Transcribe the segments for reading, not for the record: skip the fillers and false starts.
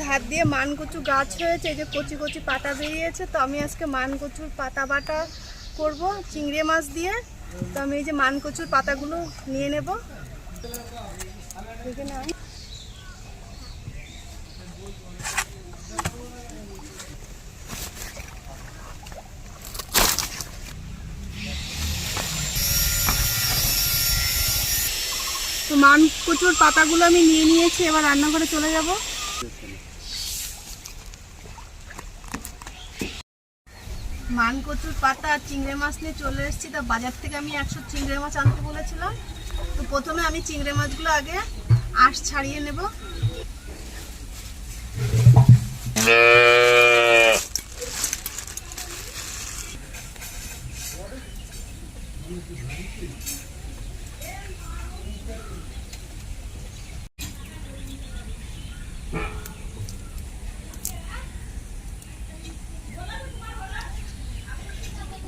ধার দিয়ে মান কচু গাছ হয়েছে, এই যে কচি কচি পাতা বেরিয়েছে। তো আমি আজকে মান কচুর পাতা বাটা করব চিংড়ি মাছ দিয়ে। তো আমি এই যে মান কচুর পাতাগুলো নিয়ে নেব। তো মান কচুর পাতাগুলো আমি নিয়ে নিয়েছি, এবার রান্নাঘরে চলে যাব। মান কচুর পাতা আর চিংড়ি মাছ নিয়ে চলে এসেছি। তো বাজার থেকে আমি 100 চিংড়ি মাছ আনতে বলেছিলাম। তো প্রথমে আমি চিংড়ি মাছগুলো আগে আঁশ ছাড়িয়ে নেব।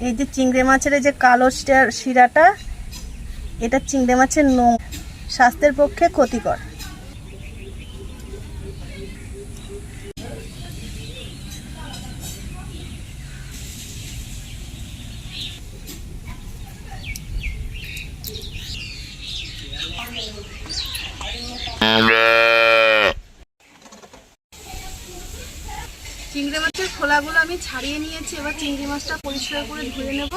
এই যে চিংড়ি মাছের এই যে কালো শিরাটা, এটা চিংড়ি মাছের নোং, স্বাস্থ্যের পক্ষে ক্ষতিকর। চিংড়ি মাছের খোলাগুলো আমি ছাড়িয়ে নিয়েছি। এবার চিংড়ি মাছটা পরিষ্কার করে ধুয়ে নেব।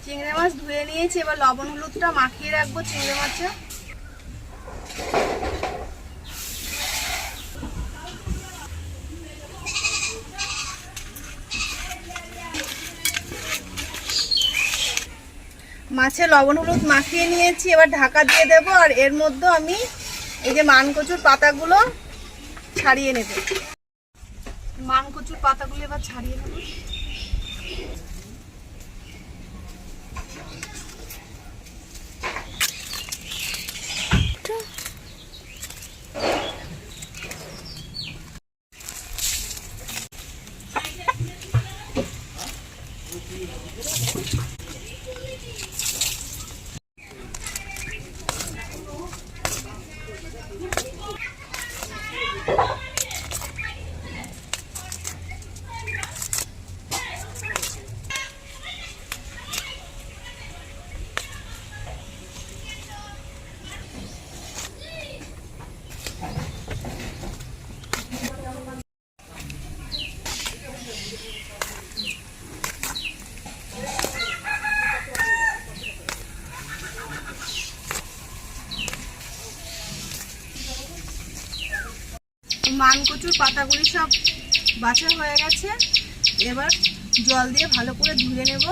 চিংড়ি মাছ ধুয়ে নিয়েছি, এবার লবণ হলুদটা মাখিয়ে রাখবো চিংড়ি মাছে। মাছে লবণ হলুদ মাখিয়ে নিয়েছি, এবার ঢাকা দিয়ে দেব। আর এর মধ্যে আমি এই যে মান কচুর পাতাগুলো ছাড়িয়ে নেব। মান কচুর পাতাগুলো এবার ছাড়িয়ে নেব। মান কচুর পাতাগুলি সব বাছা হয়ে গেছে, এবার জল দিয়ে ভালো করে ধুয়ে নেব।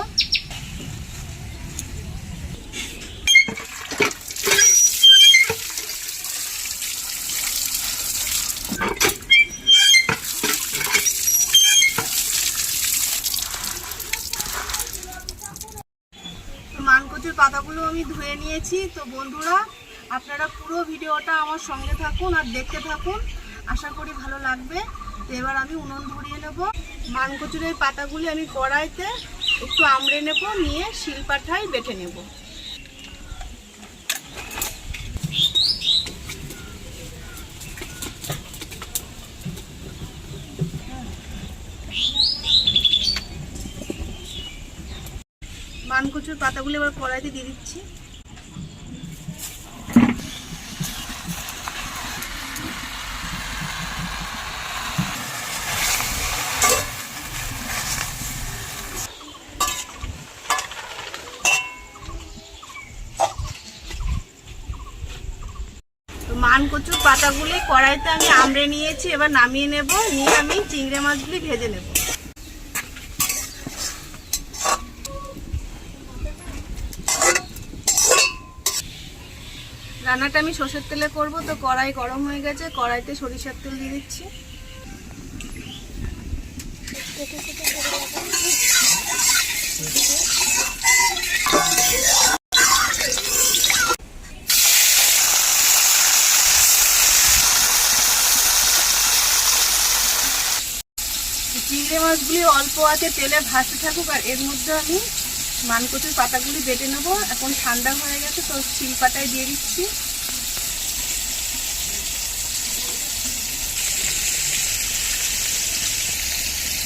মান কচুর পাতাগুলো আমি ধুয়ে নিয়েছি। তো বন্ধুরা, আপনারা পুরো ভিডিওটা আমার সঙ্গে থাকুন আর দেখতে থাকুন, আশা করি ভালো লাগবে। তো এবার আমি উনুন ধরিয়ে নেব। মান কচুর এই পাতাগুলি আমি কড়াইতে একটু আমড়ে নেব, নিয়ে শিলপাটায় বেটে নেব। মান কচুর পাতাগুলি এবার কড়াইতে দিয়ে দিচ্ছি। মান কচুর পাতাগুলি কড়াইতে আমি আমড়ে নিয়েছি, এবার নামিয়ে নেব। নিয়ে আমি চিংড়ি মাছগুলি ভেজে নেব। রান্নাটা আমি সরষের তেলে করব। তো কড়াই গরম হয়ে গেছে, কড়াইতে সরিষার তেল দিয়ে দিচ্ছি। চিংড়ি মাছগুলি অল্প আছে তেলে ভাসতে থাকুক, আর এর মধ্যে আমি মানকচুর পাতাগুলি বেটে নেবো। এখন ঠান্ডা হয়ে গেছে তো শিলপাটায় দিয়ে দিচ্ছি।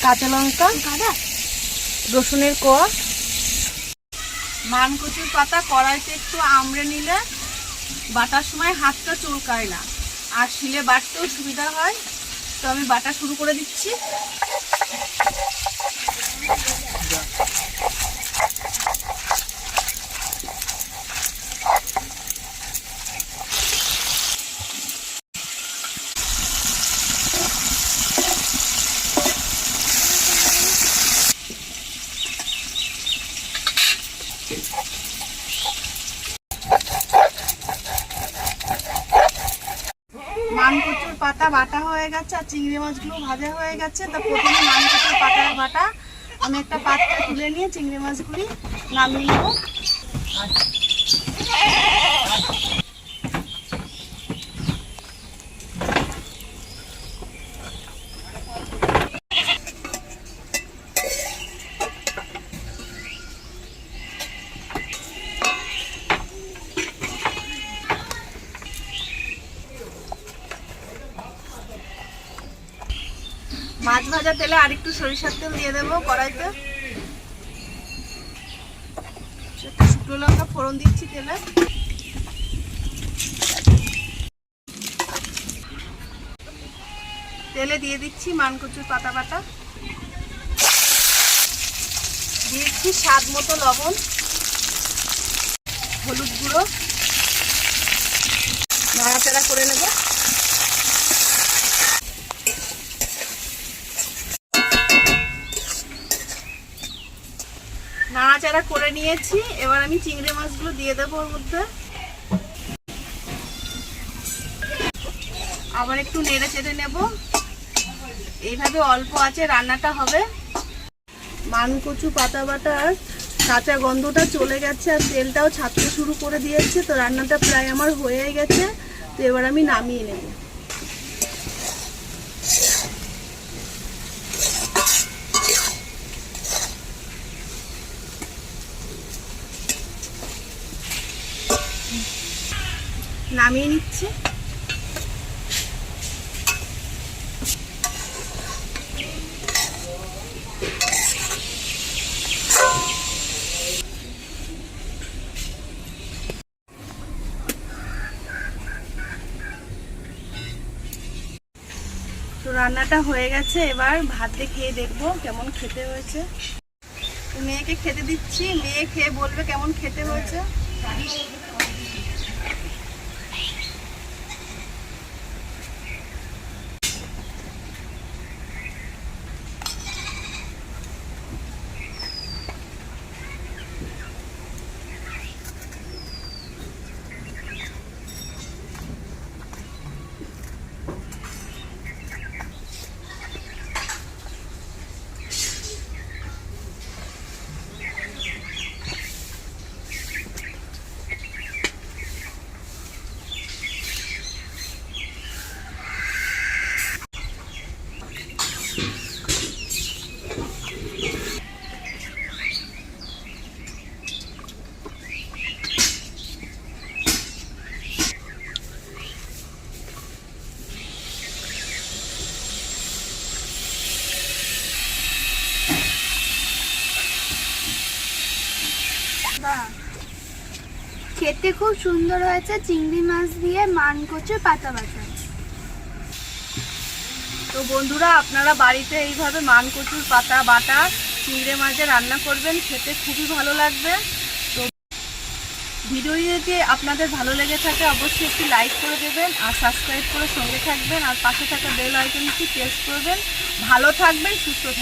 কাঁচা লঙ্কা, রসুনের কোয়া, মানকচুর পাতা কড়াইতে একটু আমড়ে নিলে বাটার সময় হাতটা চুলকায় না, আর শিলে বাটতেও সুবিধা হয়। তো আমি বাটা শুরু করে দিচ্ছি। মানকচুর পাতা বাটা হয়ে গেছে আর চিংড়ি মাছগুলো ভাজা হয়ে গেছে। তো প্রথমে মানকচুর পাতার বাটা আমি একটা পাত্রে তুলে নিয়ে চিংড়ি মাছগুলি নামিয়ে নেব। মাছ ভাজা তেলে আরেকটু সরিষার তেল দিয়ে দেবো কড়াইতে। শুকনো লঙ্কা ফোড়ন দিচ্ছি তেলে। তেলে দিয়ে দিচ্ছি মানকচুর পাতা বাটা, দিয়েছি স্বাদ মতো লবণ, হলুদ গুঁড়ো, নাড়াচাড়া করে নেব। নাড়াচাড়া করে নিয়েছি, এবার আমি চিংড়ি মাছগুলো দিয়ে দেবো ওর মধ্যে। আবার একটু নেড়ে চেড়ে নেব। এইভাবে অল্প আছে রান্নাটা হবে। মানকচু পাতা বাটার কাঁচা গন্ধটা চলে গেছে আর তেলটাও ছাড়তে শুরু করে দিয়েছে। তো রান্নাটা প্রায় আমার হয়ে গেছে। তো এবার আমি নামিয়ে নেব। নামিয়ে নিচ্ছি। তো রান্নাটা হয়ে গেছে, এবার ভাত দিয়ে খেয়ে দেখবো কেমন খেতে হয়েছে। মেয়েকে খেতে দিচ্ছি, মেয়ে খেয়ে বলবে কেমন খেতে হয়েছে। খেতে খুব সুন্দর হয়েছে, চিংড়ি মাছ দিয়ে মানকচুর পাতা বাটা। তো বন্ধুরা, আপনারা বাড়িতে এইভাবে মানকচুর পাতা বাটা চিংড়ি মাছে রান্না করবেন, খেতে খুবই ভালো লাগবে। তো ভিডিওটি যদি আপনাদের ভালো লেগে থাকে অবশ্যই একটি লাইক করে দেবেন আর সাবস্ক্রাইব করে সঙ্গে থাকবেন, আর পাশে থাকা বেল আইকনটি প্রেস করবেন। ভালো থাকবেন, সুস্থ থাকবেন।